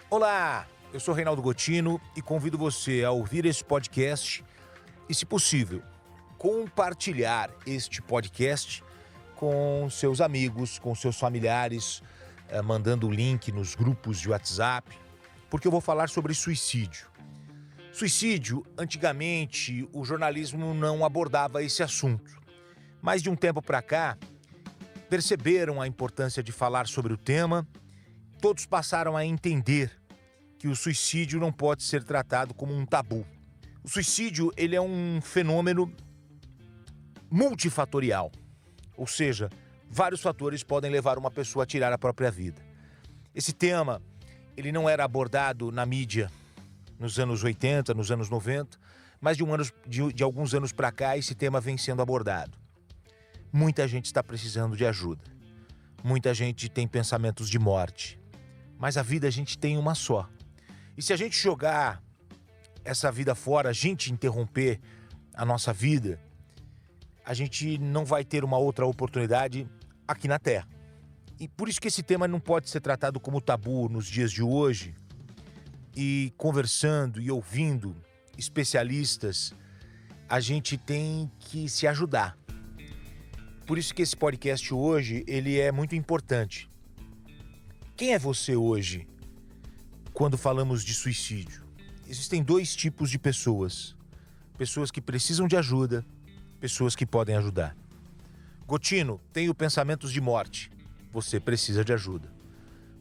Olá, eu sou Reinaldo Gotino e convido você a ouvir esse podcast e, se possível, compartilhar este podcast com seus amigos, com seus familiares, mandando o link nos grupos de WhatsApp, porque eu vou falar sobre suicídio. Suicídio, antigamente, o jornalismo não abordava esse assunto, mas de um tempo para cá, perceberam a importância de falar sobre o tema. Todos passaram a entender que o suicídio não pode ser tratado como um tabu. O suicídio, ele é um fenômeno multifatorial, ou seja, vários fatores podem levar uma pessoa a tirar a própria vida. Esse tema, ele não era abordado na mídia nos anos 80, nos anos 90, mas de alguns anos para cá esse tema vem sendo abordado. Muita gente está precisando de ajuda. Muita gente tem pensamentos de morte. Mas a vida a gente tem uma só. E se a gente jogar essa vida fora, a gente interromper a nossa vida, a gente não vai ter uma outra oportunidade aqui na Terra. E por isso que esse tema não pode ser tratado como tabu nos dias de hoje. E conversando e ouvindo especialistas, a gente tem que se ajudar. Por isso que esse podcast hoje, ele é muito importante. Quem é você hoje quando falamos de suicídio? Existem dois tipos de pessoas. Pessoas que precisam de ajuda, pessoas que podem ajudar. Gotino, tenho pensamentos de morte. Você precisa de ajuda.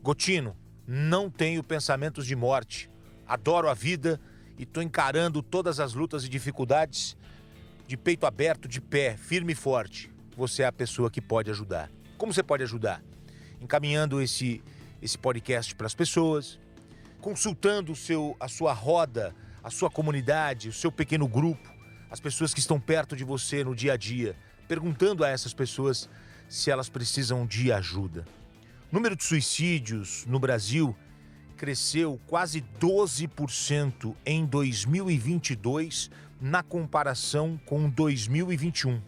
Gotino, não tenho pensamentos de morte. Adoro a vida e estou encarando todas as lutas e dificuldades de peito aberto, de pé, firme e forte. Você é a pessoa que pode ajudar. Como você pode ajudar? Encaminhando esse podcast para as pessoas, consultando a sua roda, a sua comunidade, o seu pequeno grupo, as pessoas que estão perto de você no dia a dia, perguntando a essas pessoas se elas precisam de ajuda. O número de suicídios no Brasil cresceu quase 12% em 2022 na comparação com 2021.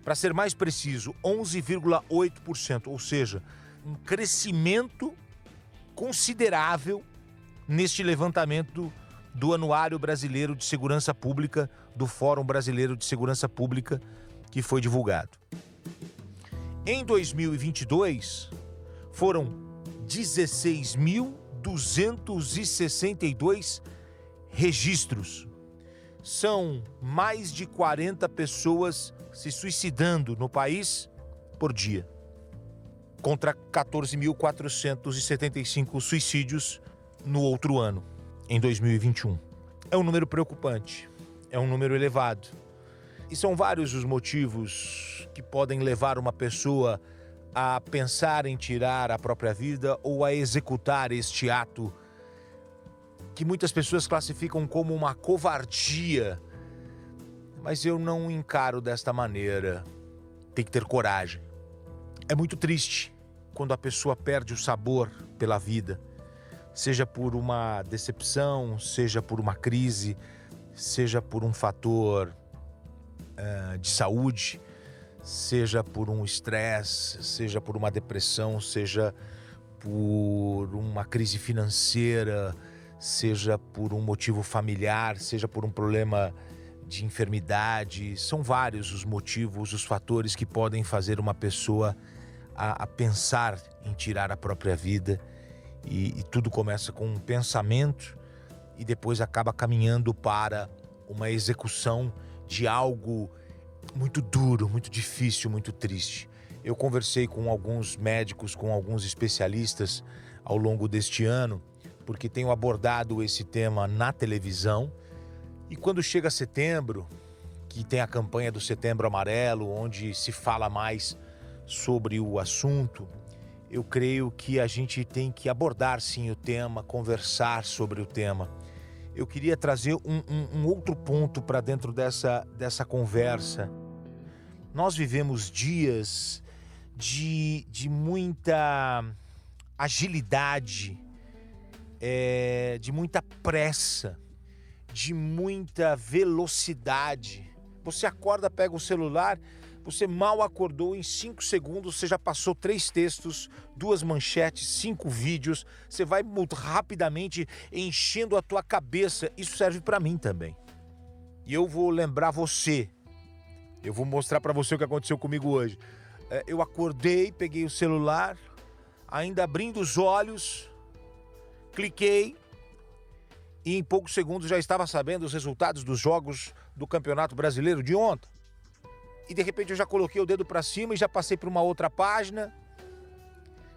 Para ser mais preciso, 11,8%, ou seja, um crescimento considerável neste levantamento do Anuário Brasileiro de Segurança Pública, do Fórum Brasileiro de Segurança Pública, que foi divulgado. Em 2022, foram 16.262 registros. São mais de 40 pessoas se suicidando no país por dia, contra 14.475 suicídios no outro ano, em 2021. É um número preocupante, é um número elevado. E são vários os motivos que podem levar uma pessoa a pensar em tirar a própria vida ou a executar este ato que muitas pessoas classificam como uma covardia. Mas eu não encaro desta maneira. Tem que ter coragem. É muito triste quando a pessoa perde o sabor pela vida, seja por uma decepção, seja por uma crise, seja por um fator de saúde, seja por um estresse, seja por uma depressão, seja por uma crise financeira, seja por um motivo familiar, seja por um problema de enfermidade. São vários os motivos, os fatores que podem fazer uma pessoa a pensar em tirar a própria vida. E tudo começa com um pensamento e depois acaba caminhando para uma execução de algo muito duro, muito difícil, muito triste. Eu conversei com alguns médicos, com alguns especialistas ao longo deste ano, porque tenho abordado esse tema na televisão. E quando chega setembro, que tem a campanha do Setembro Amarelo, onde se fala mais sobre o assunto, eu creio que a gente tem que abordar sim o tema, conversar sobre o tema. Eu queria trazer um outro ponto para dentro dessa conversa. Nós vivemos dias de muita agilidade, de muita pressa, de muita velocidade. Você acorda, pega o celular, Você mal acordou, em 5 segundos você já passou 3 textos, 2 manchetes, 5 vídeos. Você vai muito rapidamente enchendo a tua cabeça. Isso serve para mim também. E eu vou lembrar você. Eu vou mostrar para você o que aconteceu comigo hoje. Eu acordei, peguei o celular, ainda abrindo os olhos, cliquei e em poucos segundos já estava sabendo os resultados dos jogos do Campeonato Brasileiro de ontem. E de repente eu já coloquei o dedo para cima e já passei para uma outra página.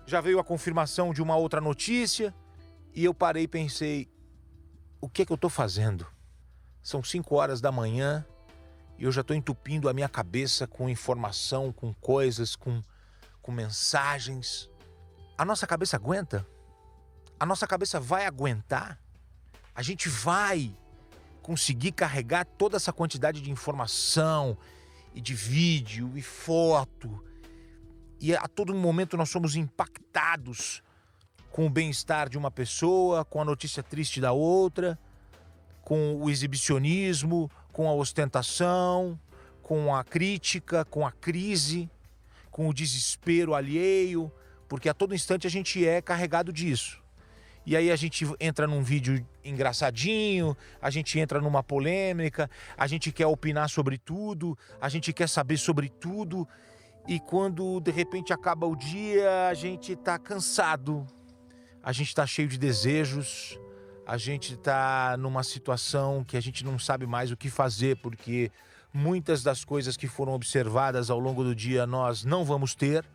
Já veio a confirmação de uma outra notícia. E eu parei e pensei, o que é que eu estou fazendo? São 5 horas da manhã e eu já estou entupindo a minha cabeça com informação, com coisas, com mensagens. A nossa cabeça aguenta? A nossa cabeça vai aguentar? A gente vai conseguir carregar toda essa quantidade de informação e de vídeo e foto, e a todo momento nós somos impactados com o bem-estar de uma pessoa, com a notícia triste da outra, com o exibicionismo, com a ostentação, com a crítica, com a crise, com o desespero alheio, porque a todo instante a gente é carregado disso. E aí a gente entra num vídeo engraçadinho, a gente entra numa polêmica, a gente quer opinar sobre tudo, a gente quer saber sobre tudo. E quando de repente acaba o dia, a gente tá cansado, a gente tá cheio de desejos, a gente tá numa situação que a gente não sabe mais o que fazer, porque muitas das coisas que foram observadas ao longo do dia nós não vamos ter.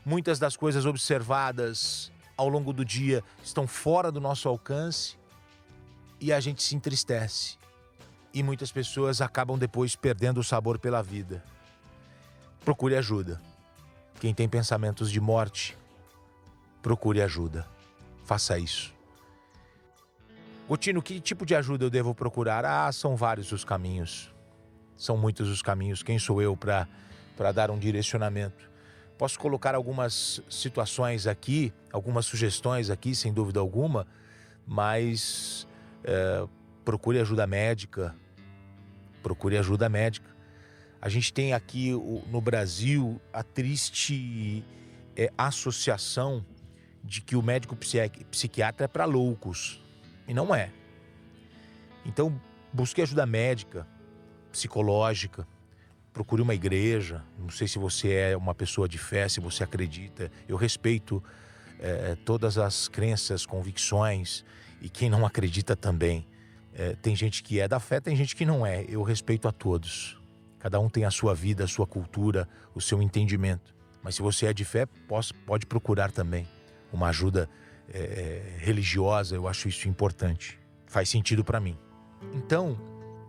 Muitas das coisas observadas ao longo do dia estão fora do nosso alcance e a gente se entristece. E muitas pessoas acabam depois perdendo o sabor pela vida. Procure ajuda. Quem tem pensamentos de morte, procure ajuda. Faça isso. Gotino, que tipo de ajuda eu devo procurar? São vários os caminhos. São muitos os caminhos. Quem sou eu para dar um direcionamento? Posso colocar algumas situações aqui, algumas sugestões aqui, sem dúvida alguma, mas procure ajuda médica. Procure ajuda médica. A gente tem aqui no Brasil a triste associação de que o médico psiquiatra é para loucos. E não é. Então, busque ajuda médica, psicológica. Procure uma igreja. Não sei se você é uma pessoa de fé, se você acredita. Eu respeito todas as crenças, convicções, e quem não acredita também. Tem gente que é da fé, tem gente que não é. Eu respeito a todos. Cada um tem a sua vida, a sua cultura, o seu entendimento. Mas se você é de fé, pode procurar também uma ajuda religiosa. Eu acho isso importante. Faz sentido para mim. Então,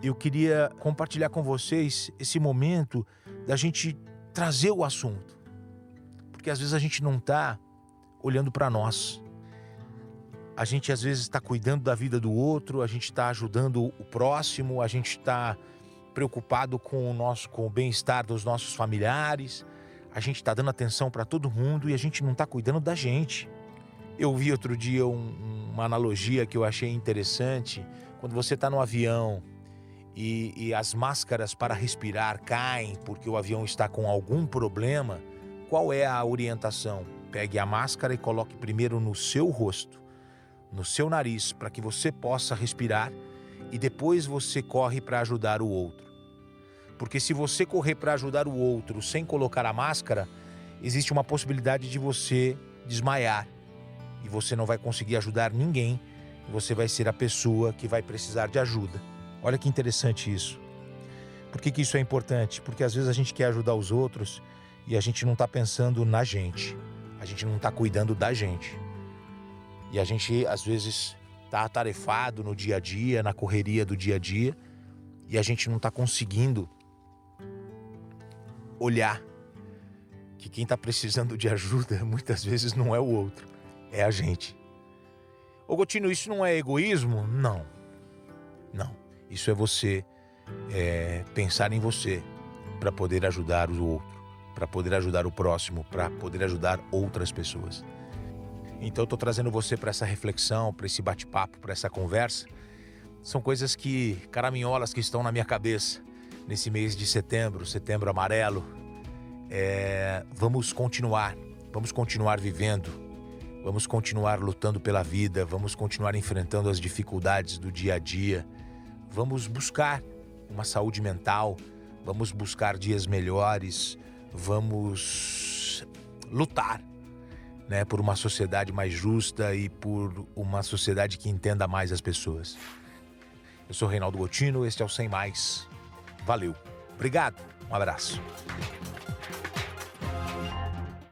eu queria compartilhar com vocês esse momento da gente trazer o assunto. Porque às vezes a gente não está olhando para nós. A gente às vezes está cuidando da vida do outro, a gente está ajudando o próximo, a gente está preocupado com o bem-estar dos nossos familiares, a gente está dando atenção para todo mundo e a gente não está cuidando da gente. Eu vi outro dia uma analogia que eu achei interessante. Quando você está no avião e as máscaras para respirar caem porque o avião está com algum problema, qual é a orientação? Pegue a máscara e coloque primeiro no seu rosto, no seu nariz, para que você possa respirar, e depois você corre para ajudar o outro. Porque se você correr para ajudar o outro sem colocar a máscara, existe uma possibilidade de você desmaiar e você não vai conseguir ajudar ninguém, e você vai ser a pessoa que vai precisar de ajuda. Olha que interessante isso. Por que isso é importante? Porque às vezes a gente quer ajudar os outros e a gente não está pensando na gente. A gente não está cuidando da gente. E a gente às vezes está atarefado no dia a dia, na correria do dia a dia, e a gente não está conseguindo olhar que quem está precisando de ajuda muitas vezes não é o outro, é a gente. Ô Gotino, isso não é egoísmo? Não. Isso é você pensar em você para poder ajudar o outro, para poder ajudar o próximo, para poder ajudar outras pessoas. Então eu estou trazendo você para essa reflexão, para esse bate-papo, para essa conversa. São coisas caraminholas que estão na minha cabeça nesse mês de setembro, setembro amarelo, vamos continuar vivendo, vamos continuar lutando pela vida, vamos continuar enfrentando as dificuldades do dia a dia, vamos buscar uma saúde mental, vamos buscar dias melhores, vamos lutar, né, por uma sociedade mais justa e por uma sociedade que entenda mais as pessoas. Eu sou Reinaldo Gotino, este é o Sem Mais. Valeu. Obrigado. Um abraço.